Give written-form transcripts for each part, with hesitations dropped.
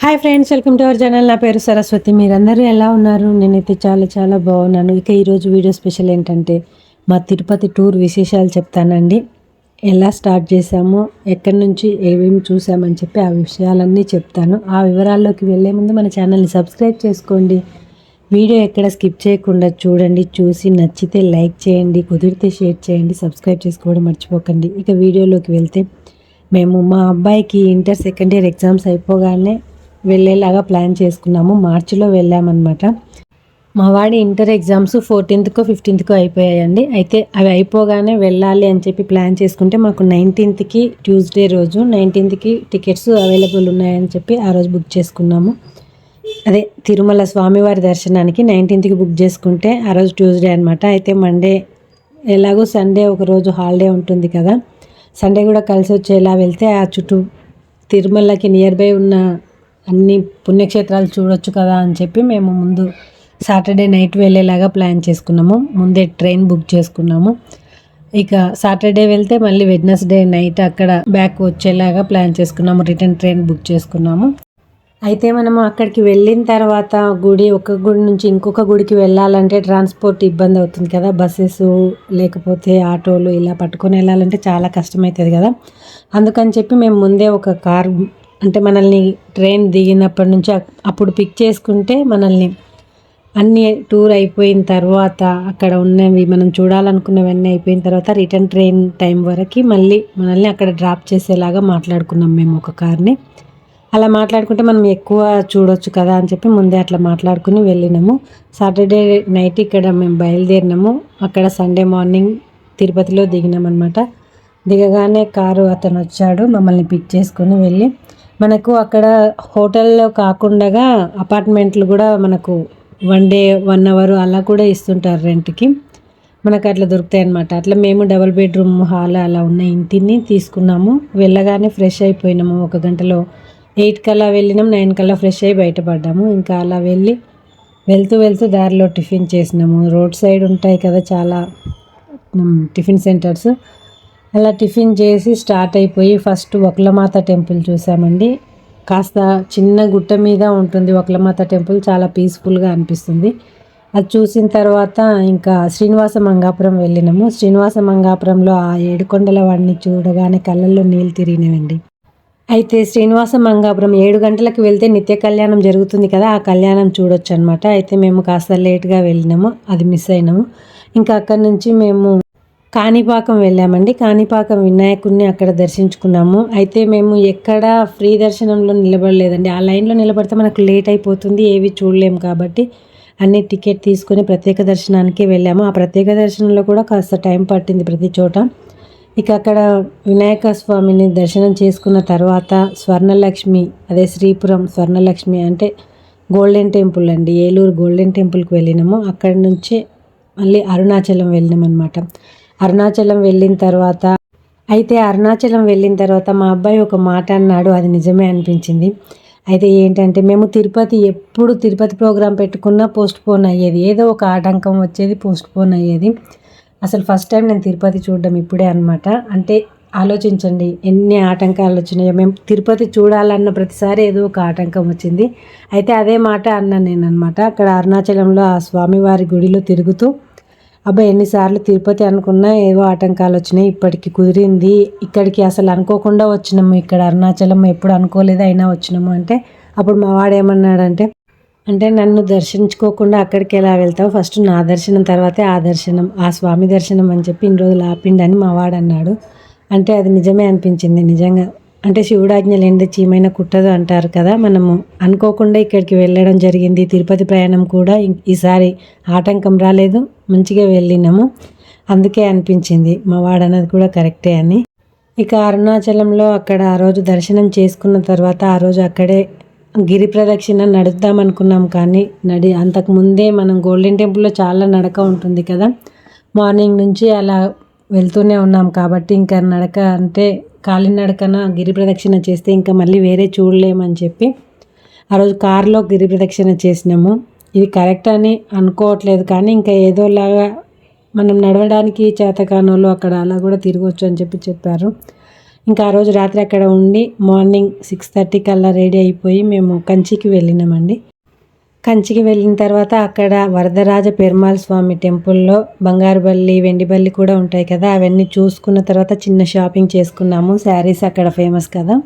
Hi friends, welcome to our channel. నా పేరు సరస్వతి. మీరందరూ ఎలా ఉన్నారు? నేనైతే చాలా చాలా బాగున్నాను. ఇక ఈరోజు వీడియో స్పెషల్ ఏంటంటే మా తిరుపతి టూర్ విశేషాలు చెప్తానండి. ఎలా స్టార్ట్ చేసామో, ఎక్కడి నుంచి ఏమేమి చూసామని చెప్పి ఆ విషయాలన్నీ చెప్తాను. ఆ వివరాల్లోకి వెళ్ళే ముందు మన ఛానల్ని సబ్స్క్రైబ్ చేసుకోండి. వీడియో ఎక్కడ స్కిప్ చేయకుండా చూడండి. చూసి నచ్చితే లైక్ చేయండి, కుదిరితే షేర్ చేయండి, సబ్స్క్రైబ్ చేసుకోవడం మర్చిపోకండి. ఇక వీడియోలోకి వెళ్తే మేము మా అబ్బాయికి ఇంటర్ సెకండ్ ఇయర్ ఎగ్జామ్స్ అయిపోగానే వెళ్ళేలాగా ప్లాన్ చేసుకున్నాము. మార్చిలో వెళ్ళామన్నమాట. మా వాడి ఇంటర్ ఎగ్జామ్స్ 14th 15th అయిపోయాయండి. అయితే అవి అయిపోగానే వెళ్ళాలి అని చెప్పి ప్లాన్ చేసుకుంటే మాకు 19th ట్యూస్డే రోజు 19th టికెట్స్ అవైలబుల్ ఉన్నాయని చెప్పి ఆ రోజు బుక్ చేసుకున్నాము. అదే తిరుమల స్వామివారి దర్శనానికి 19th బుక్ చేసుకుంటే ఆ రోజు ట్యూస్డే అనమాట. అయితే మండే ఎలాగో సండే ఒకరోజు హాలిడే ఉంటుంది కదా, సండే కూడా కలిసి వచ్చేలా వెళ్తే ఆ చుట్టూ తిరుమలకి నియర్ బై ఉన్న అన్ని పుణ్యక్షేత్రాలు చూడొచ్చు కదా అని చెప్పి మేము ముందు సాటర్డే నైట్ వెళ్ళేలాగా ప్లాన్ చేసుకున్నాము. ముందే ట్రైన్ బుక్ చేసుకున్నాము. ఇక సాటర్డే వెళ్తే మళ్ళీ వెడ్నెస్డే నైట్ అక్కడ బ్యాక్ వచ్చేలాగా ప్లాన్ చేసుకున్నాము. రిటర్న్ ట్రైన్ బుక్ చేసుకున్నాము. అయితే మనము అక్కడికి వెళ్ళిన తర్వాత ఒక గుడి నుంచి ఇంకొక గుడికి వెళ్ళాలంటే ట్రాన్స్పోర్ట్ ఇబ్బంది అవుతుంది కదా, బస్సెస్ లేకపోతే ఆటోలు ఇలా పట్టుకొని వెళ్ళాలంటే చాలా కష్టమవుతుంది కదా. అందుకని చెప్పి మేము ముందే ఒక కార్, అంటే మనల్ని ట్రైన్ దిగినప్పటి నుంచి అప్పుడు పిక్ చేసుకుంటే మనల్ని అన్ని టూర్ అయిపోయిన తర్వాత అక్కడ ఉన్నవి మనం చూడాలనుకున్నవన్నీ అయిపోయిన తర్వాత రిటర్న్ ట్రైన్ టైం వరకు మళ్ళీ మనల్ని అక్కడ డ్రాప్ చేసేలాగా మాట్లాడుకున్నాం మేము ఒక కార్ని. అలా మాట్లాడుకుంటే మనం ఎక్కువ చూడొచ్చు కదా అని చెప్పి ముందే అట్లా మాట్లాడుకుని వెళ్ళినాము. సాటర్డే నైట్ ఇక్కడ మేము బయలుదేరినాము. అక్కడ సండే మార్నింగ్ తిరుపతిలో దిగినామన్నమాట. దిగగానే కారు అతను వచ్చాడు, మమ్మల్ని పిక్ చేసుకొని వెళ్ళి మనకు అక్కడ హోటల్లో కాకుండా అపార్ట్మెంట్లు కూడా మనకు 1 day 1 hour అలా కూడా ఇస్తుంటారు రెంట్కి. మనకు అట్లా దొరుకుతాయి అన్నమాట. అట్లా మేము డబుల్ బెడ్రూమ్ హాల్ అలా ఉన్న ఇంటిని తీసుకున్నాము. వెళ్ళగానే ఫ్రెష్ అయిపోయినాము. 1 గంటలో 8 కల్లా వెళ్ళినాం, 9 కల్లా ఫ్రెష్ అయ్యి బయటపడ్డాము. ఇంకా అలా వెళ్తూ దారిలో టిఫిన్ చేసినాము. రోడ్ సైడ్ ఉంటాయి కదా చాలా టిఫిన్ సెంటర్స్. అలా టిఫిన్ చేసి స్టార్ట్ అయిపోయి ఫస్ట్ వకులమాత టెంపుల్ చూసామండి. కాస్త చిన్న గుట్ట మీద ఉంటుంది వకులమాత టెంపుల్. చాలా పీస్ఫుల్గా అనిపిస్తుంది. అది చూసిన తర్వాత ఇంకా శ్రీనివాస మంగాపురం వెళ్ళినాము. శ్రీనివాస మంగాపురంలో ఆ 7 కొండల వాడిని చూడగానే కళ్ళల్లో నీళ్ళు తిరిగినాయండి. అయితే శ్రీనివాస మంగాపురం 7 గంటలకు వెళ్తే నిత్య కళ్యాణం జరుగుతుంది కదా, ఆ కళ్యాణం చూడొచ్చు అనమాట. అయితే మేము కాస్త లేట్గా వెళ్ళినాము, అది మిస్ అయినాము. ఇంకా అక్కడి నుంచి మేము కాణిపాకం వెళ్ళామండి. కాణిపాకం వినాయకుడిని అక్కడ దర్శించుకున్నాము. అయితే మేము ఎక్కడ ఫ్రీ దర్శనంలో నిలబడలేదండి. ఆ లైన్లో నిలబడితే మనకు లేట్ అయిపోతుంది, ఏవి చూడలేము కాబట్టి అన్ని టికెట్ తీసుకొని ప్రత్యేక దర్శనానికి వెళ్ళాము. ఆ ప్రత్యేక దర్శనంలో కూడా కాస్త టైం పట్టింది ప్రతి చోట. ఇక అక్కడ వినాయక స్వామిని దర్శనం చేసుకున్న తర్వాత స్వర్ణలక్ష్మి, అదే శ్రీపురం స్వర్ణలక్ష్మి అంటే గోల్డెన్ టెంపుల్ అండి, ఏలూరు గోల్డెన్ టెంపుల్కి వెళ్ళినాము. అక్కడి నుంచి మళ్ళీ అరుణాచలం వెళ్ళినాం అనమాట. అరుణాచలం వెళ్ళిన తర్వాత మా అబ్బాయి ఒక మాట అన్నాడు, అది నిజమే అనిపించింది. అయితే ఏంటంటే మేము ఎప్పుడు తిరుపతి ప్రోగ్రాం పెట్టుకున్నా పోస్ట్ పోన్ అయ్యేది, ఏదో ఒక ఆటంకం వచ్చేది, పోస్ట్ పోన్ అయ్యేది. అసలు ఫస్ట్ టైం నేను తిరుపతి చూడడం ఇప్పుడే అనమాట. అంటే ఆలోచించండి ఎన్ని ఆటంకాలు వచ్చినాయో. మేము తిరుపతి చూడాలన్న ప్రతిసారి ఏదో ఒక ఆటంకం వచ్చింది. అయితే అదే మాట అన్నాను నేను అనమాట. అక్కడ అరుణాచలంలో ఆ స్వామివారి గుడిలో తిరుగుతూ అబ్బాయి ఎన్నిసార్లు తిరుపతి అనుకున్నా ఏవో ఆటంకాలు వచ్చినాయి, ఇప్పటికి కుదిరింది, ఇక్కడికి అసలు అనుకోకుండా వచ్చినాము, ఇక్కడ అరుణాచలం ఎప్పుడు అనుకోలేదు అయినా వచ్చినాము అంటే అప్పుడు మా వాడు ఏమన్నాడంటే, అంటే నన్ను దర్శించుకోకుండా అక్కడికి ఎలా వెళ్తావు, ఫస్ట్ నా దర్శనం తర్వాతే ఆ దర్శనం, ఆ స్వామి దర్శనం అని చెప్పి ఇన్ని రోజులు ఆపిండని మా వాడు అన్నాడు. అంటే అది నిజమే అనిపించింది. నిజంగా అంటే శివుడాజ్ఞ లేనిదే చీమైనా కుట్టదు అంటారు కదా. మనము అనుకోకుండా ఇక్కడికి వెళ్ళడం జరిగింది. తిరుపతి ప్రయాణం కూడా ఈసారి ఆటంకం రాలేదు, మంచిగా వెళ్ళినాము. అందుకే అనిపించింది మా వాడు అన్నది కూడా కరెక్టే అని. ఇక అరుణాచలంలో అక్కడ ఆ రోజు దర్శనం చేసుకున్న తర్వాత ఆ రోజు అక్కడే గిరి ప్రదక్షిణ నడుద్దాం అనుకున్నాం. కానీ అంతకుముందే మనం గోల్డెన్ టెంపుల్లో చాలా నడక ఉంటుంది కదా, మార్నింగ్ నుంచి అలా వెళ్తూనే ఉన్నాం కాబట్టి ఇంకా నడక అంటే కాలినడకన గిరి ప్రదక్షిణ చేస్తే ఇంకా మళ్ళీ వేరే చూడలేమని చెప్పి ఆ రోజు కారులో గిరి ప్రదక్షిణ చేసినాము. ఇది కరెక్ట్ అని అనుకోవట్లేదు, కానీ ఇంకా ఏదోలాగా మనం నడవడానికి చేతకానోళ్ళు అక్కడ అలా కూడా తిరగవచ్చు అని చెప్పి చెప్పారు. ఇంకా ఆ రోజు రాత్రి అక్కడ ఉండి మార్నింగ్ 6:30 కల్లా రెడీ అయిపోయి మేము కంచికి వెళ్ళినామండి. కంచికి వెళ్ళిన తర్వాత అక్కడ వరదరాజ పెరుమాళ్ స్వామి టెంపుల్లో బంగారు బల్లి, వెండి బల్లి కూడా ఉంటాయి కదా, అవన్నీ చూసుకున్న తర్వాత చిన్న షాపింగ్ చేసుకున్నాము. శారీస్ అక్కడ ఫేమస్ కదా.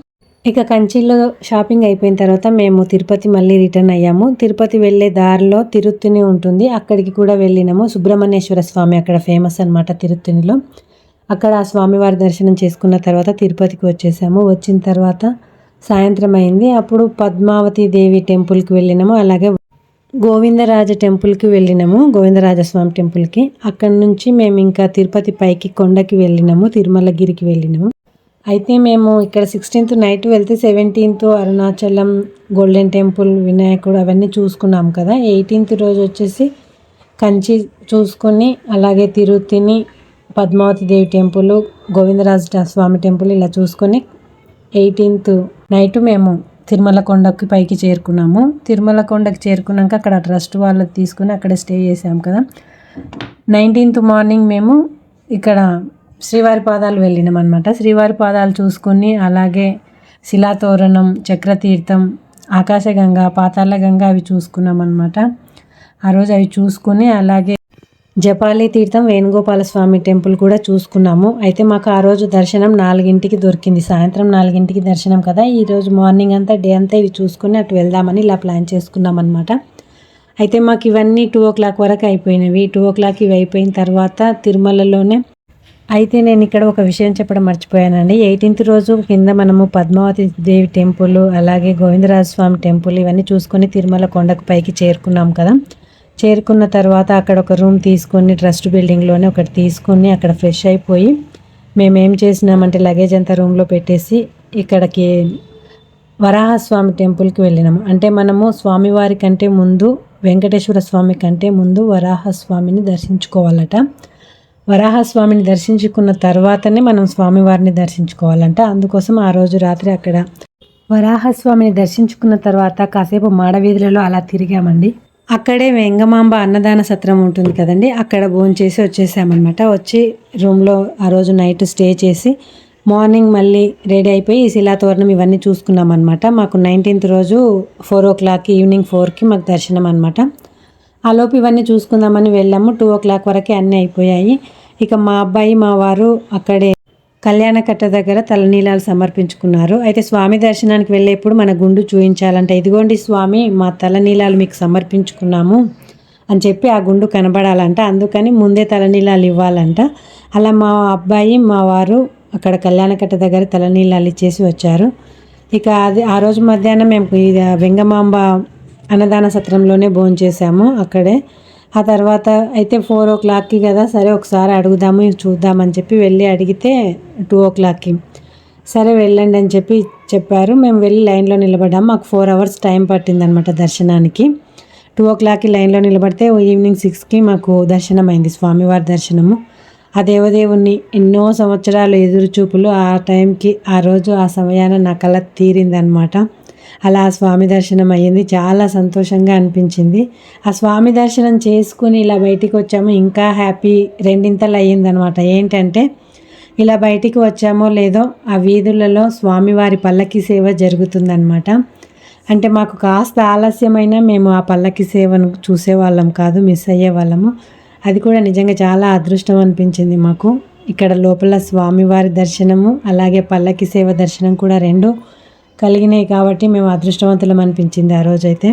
ఇక కంచిలో షాపింగ్ అయిపోయిన తర్వాత మేము తిరుపతి మళ్ళీ రిటర్న్ అయ్యాము. తిరుపతి వెళ్ళే దారిలో తిరుత్తణి ఉంటుంది, అక్కడికి కూడా వెళ్ళినాము. సుబ్రహ్మణ్యేశ్వర స్వామి అక్కడ ఫేమస్ అనమాట తిరుత్తణిలో. అక్కడ ఆ స్వామివారి దర్శనం చేసుకున్న తర్వాత తిరుపతికి వచ్చేసాము. వచ్చిన తర్వాత సాయంత్రం అయింది. అప్పుడు పద్మావతి దేవి టెంపుల్కి వెళ్ళినాము, అలాగే గోవిందరాజ టెంపుల్కి వెళ్ళినాము, గోవిందరాజస్వామి టెంపుల్కి. అక్కడ నుంచి మేము ఇంకా తిరుపతి పైకి కొండకి వెళ్ళినాము, తిరుమలగిరికి వెళ్ళినాము. అయితే మేము ఇక్కడ 16th నైట్ వెళ్తే 17th అరుణాచలం, గోల్డెన్ టెంపుల్, వినాయకుడు అవన్నీ చూసుకున్నాం కదా. 18th రోజు వచ్చేసి కంచి చూసుకొని అలాగే తిరుత్తణి, పద్మావతి దేవి టెంపుల్, గోవిందరాజ స్వామి టెంపుల్ ఇలా చూసుకొని 18th నైట్ మేము తిరుమల కొండకి పైకి చేరుకున్నాము. తిరుమల కొండకి చేరుకున్నాక అక్కడ ట్రస్ట్ వాళ్ళది తీసుకుని అక్కడ స్టే చేసాం కదా. 19th మార్నింగ్ మేము ఇక్కడ శ్రీవారి పాదాలు వెళ్ళినాం అనమాట. శ్రీవారి పాదాలు చూసుకొని అలాగే శిలాతోరణం, చక్రతీర్థం, ఆకాశగంగా, పాతాళగంగా అవి చూసుకున్నాం అనమాట. ఆ రోజు అవి చూసుకుని అలాగే జపాలి తీర్థం, వేణుగోపాల స్వామి టెంపుల్ కూడా చూసుకున్నాము. అయితే మాకు ఆ రోజు దర్శనం 4ంటికి దొరికింది, సాయంత్రం 4ంటికి దర్శనం కదా. ఈరోజు మార్నింగ్ అంతా డే అంతా ఇవి చూసుకుని అటు వెళ్దామని ఇలా ప్లాన్ చేసుకున్నాం అనమాట. అయితే మాకు ఇవన్నీ 2 o'clock వరకు అయిపోయినవి. 2 o'clock ఇవి అయిపోయిన తర్వాత తిరుమలలోనే అయితే నేను ఇక్కడ ఒక విషయం చెప్పడం మర్చిపోయానండి. 18th రోజు కింద మనము పద్మావతి దేవి టెంపుల్ అలాగే గోవిందరాజ స్వామి టెంపుల్ ఇవన్నీ చూసుకొని తిరుమల కొండకు పైకి చేరుకున్నాం కదా. చేరుకున్న తర్వాత అక్కడ ఒక రూమ్ తీసుకొని ట్రస్ట్ బిల్డింగ్లోనే ఒకటి తీసుకొని అక్కడ ఫ్రెష్ అయిపోయి మేమేం చేసినామంటే లగేజ్ అంతా రూమ్లో పెట్టేసి ఇక్కడికి వరాహస్వామి టెంపుల్కి వెళ్ళినాము. అంటే మనము స్వామివారి కంటే ముందు, వెంకటేశ్వర స్వామి కంటే ముందు వరాహస్వామిని దర్శించుకోవాలట. వరాహస్వామిని దర్శించుకున్న తర్వాతనే మనం స్వామివారిని దర్శించుకోవాలంట. అందుకోసం ఆ రోజు రాత్రి అక్కడ వరాహస్వామిని దర్శించుకున్న తర్వాత కాసేపు మాడవీధులలో అలా తిరిగామండి. అక్కడే వెంగమాంబ అన్నదాన సత్రం ఉంటుంది కదండి, అక్కడ భోంచేసి వచ్చేసామన్నమాట. వచ్చి రూమ్లో ఆ రోజు నైట్ స్టే చేసి మార్నింగ్ మళ్ళీ రెడీ అయిపోయి శిలాతోరణం ఇవన్నీ చూసుకున్నాం అనమాట. మాకు 19th రోజు 4 o'clock ఈవినింగ్ 4కి మాకు దర్శనం అనమాట. ఆ లోపు ఇవన్నీ చూసుకుందామని వెళ్ళాము. 2 o'clock వరకే అన్నీ అయిపోయాయి. ఇక మా అబ్బాయి మా వారు అక్కడే కళ్యాణకట్ట దగ్గర తలనీలాలు సమర్పించుకున్నారు. అయితే స్వామి దర్శనానికి వెళ్ళేప్పుడు మన గుండు చూయించాలంట. ఇదిగోండి స్వామి, మా తలనీలాలు మీకు సమర్పించుకున్నాము అని చెప్పి ఆ గుండు కనబడాలంట. అందుకని ముందే తలనీలాలు ఇవ్వాలంట. అలా మా అబ్బాయి మా వారు అక్కడ కళ్యాణకట్ట దగ్గర తలనీలాలు ఇచ్చేసి వచ్చారు. ఇక అది ఆ రోజు మధ్యాహ్నం మేము వెంగమాంబ అన్నదాన సత్రంలోనే భోంచేసాము అక్కడే. ఆ తర్వాత అయితే 4 o'clockకి కదా, సరే ఒకసారి అడుగుదాము చూద్దామని చెప్పి వెళ్ళి అడిగితే 2 o'clockకి సరే వెళ్ళండి అని చెప్పారు. మేము వెళ్ళి లైన్లో నిలబడ్డాము. మాకు 4 hours టైం పట్టిందనమాట దర్శనానికి. 2 o'clockకి లైన్లో నిలబడితే ఈవినింగ్ 6కి మాకు దర్శనం అయింది, స్వామివారి దర్శనము. ఆ దేవదేవుణ్ణి ఎన్నో సంవత్సరాలు ఎదురు చూపులు ఆ టైంకి ఆ రోజు ఆ సమయాన నా కళ తీరిందనమాట. అలా ఆ స్వామి దర్శనం అయ్యింది. చాలా సంతోషంగా అనిపించింది. ఆ స్వామి దర్శనం చేసుకుని ఇలా బయటికి వచ్చాము, ఇంకా హ్యాపీ రెండింతలు అయ్యిందనమాట. ఏంటంటే ఇలా బయటికి వచ్చామో లేదో ఆ వీధులలో స్వామివారి పల్లకి సేవ జరుగుతుందన్నమాట. అంటే మాకు కాస్త ఆలస్యమైనా మేము ఆ పల్లకి సేవను చూసేవాళ్ళం కాదు, మిస్ అయ్యేవాళ్ళము. అది కూడా నిజంగా చాలా అదృష్టం అనిపించింది మాకు. ఇక్కడ లోపల స్వామివారి దర్శనము అలాగే పల్లకి సేవ దర్శనం కూడా 2 కలిగినాయి కాబట్టి మేము అదృష్టవంతులం అనిపించింది ఆ రోజైతే.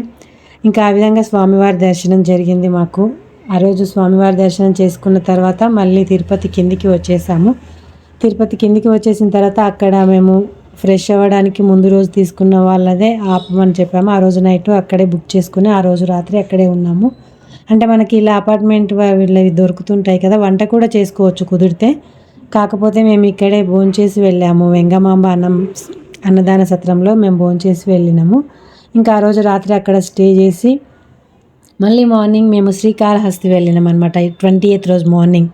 ఇంకా ఆ విధంగా స్వామివారి దర్శనం జరిగింది మాకు. ఆ రోజు స్వామివారి దర్శనం చేసుకున్న తర్వాత మళ్ళీ తిరుపతి కిందికి వచ్చేసాము. తిరుపతి కిందికి వచ్చేసిన తర్వాత అక్కడ మేము ఫ్రెష్ అవ్వడానికి ముందు రోజు తీసుకున్న వాళ్ళదే ఆపమని చెప్పాము. ఆ రోజు నైట్ అక్కడే బుక్ చేసుకుని ఆ రోజు రాత్రి అక్కడే ఉన్నాము. అంటే మనకి ఇలా అపార్ట్మెంట్ వీళ్ళవి దొరుకుతుంటాయి కదా, వంట కూడా చేసుకోవచ్చు కుదిరితే. కాకపోతే మేము ఇక్కడే భోంచేసి వెళ్ళాము. వెంగమాంబ అన్నదాన సత్రంలో మేము భోంచేసి వెళ్ళినాము. ఇంకా ఆ రోజు రాత్రి అక్కడ స్టే చేసి మళ్ళీ మార్నింగ్ మేము శ్రీకాళహస్తి వెళ్ళినాం అనమాట. 20th రోజు మార్నింగ్,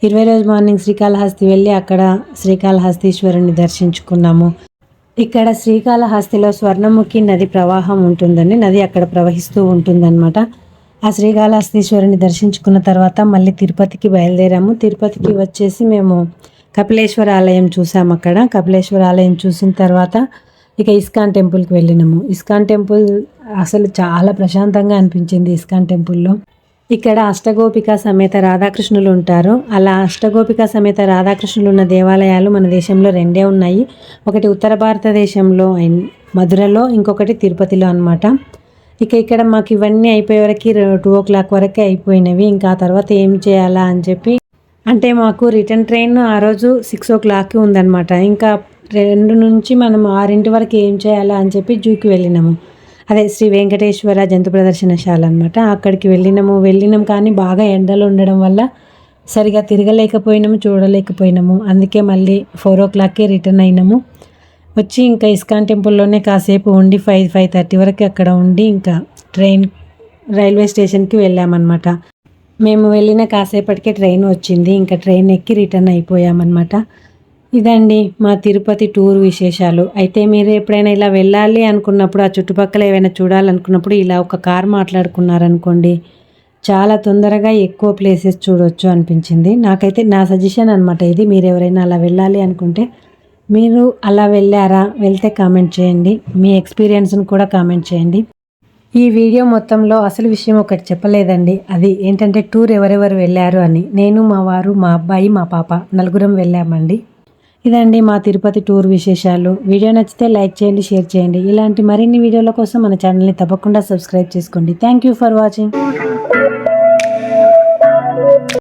20 రోజు మార్నింగ్ శ్రీకాళహస్తి వెళ్ళి అక్కడ శ్రీకాళహస్తీశ్వరుని దర్శించుకున్నాము. ఇక్కడ శ్రీకాళహస్తిలో స్వర్ణముఖి నది ప్రవాహం ఉంటుందండి, నది అక్కడ ప్రవహిస్తూ ఉంటుందన్నమాట. ఆ శ్రీకాళహస్తీశ్వరుని దర్శించుకున్న తర్వాత మళ్ళీ తిరుపతికి బయలుదేరాము. తిరుపతికి వచ్చేసి మేము కపిలేశ్వర ఆలయం చూసాము. అక్కడ కపిలేశ్వర ఆలయం చూసిన తర్వాత ఇక ఇస్కాన్ టెంపుల్కి వెళ్ళినాము. ఇస్కాన్ టెంపుల్ అసలు చాలా ప్రశాంతంగా అనిపించింది. ఇస్కాన్ టెంపుల్లో ఇక్కడ అష్టగోపిక సమేత రాధాకృష్ణులు ఉంటారు. అలా అష్టగోపిక సమేత రాధాకృష్ణులు ఉన్న దేవాలయాలు మన దేశంలో 2 ఉన్నాయి. ఒకటి ఉత్తర భారతదేశంలో మధురలో, ఇంకొకటి తిరుపతిలో అన్నమాట. ఇక ఇక్కడ మాకు ఇవన్నీ అయిపోయే వరకు 2 o'clock వరకే అయిపోయినవి. ఇంకా ఆ తర్వాత ఏం చేయాలా అని చెప్పి, అంటే మాకు రిటర్న్ ట్రైన్ ఆ రోజు 6 o'clockకి ఉందన్నమాట. ఇంకా 2 నుంచి మనం 6 వరకు ఏం చేయాలా అని చెప్పి జూకి వెళ్ళినాము. అదే శ్రీ వెంకటేశ్వర జంతు ప్రదర్శనశాల అనమాట. అక్కడికి వెళ్ళినాం కానీ బాగా ఎండలు ఉండడం వల్ల సరిగా తిరగలేకపోయినాము, చూడలేకపోయినాము. అందుకే మళ్ళీ 4 o'clockకే రిటర్న్ అయినాము. వచ్చి ఇంకా ఇస్కాన్ టెంపుల్లోనే కాసేపు ఉండి 5:30 వరకు అక్కడ ఉండి ఇంకా రైల్వే స్టేషన్కి వెళ్ళామన్నమాట. మేము వెళ్ళిన కాసేపటికే ట్రైన్ వచ్చింది. ఇంకా ట్రైన్ ఎక్కి రిటర్న్ అయిపోయామన్నమాట. ఇదండి మా తిరుపతి టూర్ విశేషాలు. అయితే మీరు ఎప్పుడైనా ఇలా వెళ్ళాలి అనుకున్నప్పుడు, ఆ చుట్టుపక్కల ఏమైనా చూడాలనుకున్నప్పుడు ఇలా ఒక కార్ మాట్లాడుకున్నారనుకోండి, చాలా తొందరగా ఎక్కువ ప్లేసెస్ చూడొచ్చు అనిపించింది. నాకైతే నా సజెషన్ అనమాట ఇది. మీరు ఎవరైనా అలా వెళ్ళాలి అనుకుంటే, మీరు అలా వెళ్ళారా? వెళ్తే కామెంట్ చేయండి. మీ ఎక్స్పీరియన్స్ని కూడా కామెంట్ చేయండి. ఈ వీడియో మొత్తంలో అసలు విషయం ఒకటి చెప్పలేదండి. అది ఏంటంటే టూర్ ఎవరెవరు వెళ్ళారు అని. నేను, మా వారు, మా అబ్బాయి, మా పాప 4 వెళ్ళామండి. ఇదండి మా తిరుపతి టూర్ విశేషాలు. వీడియో నచ్చితే లైక్ చేయండి, షేర్ చేయండి. ఇలాంటి మరిన్ని వీడియోల కోసం మన ఛానల్ని తప్పకుండా సబ్స్క్రైబ్ చేసుకోండి. Thank you for watching.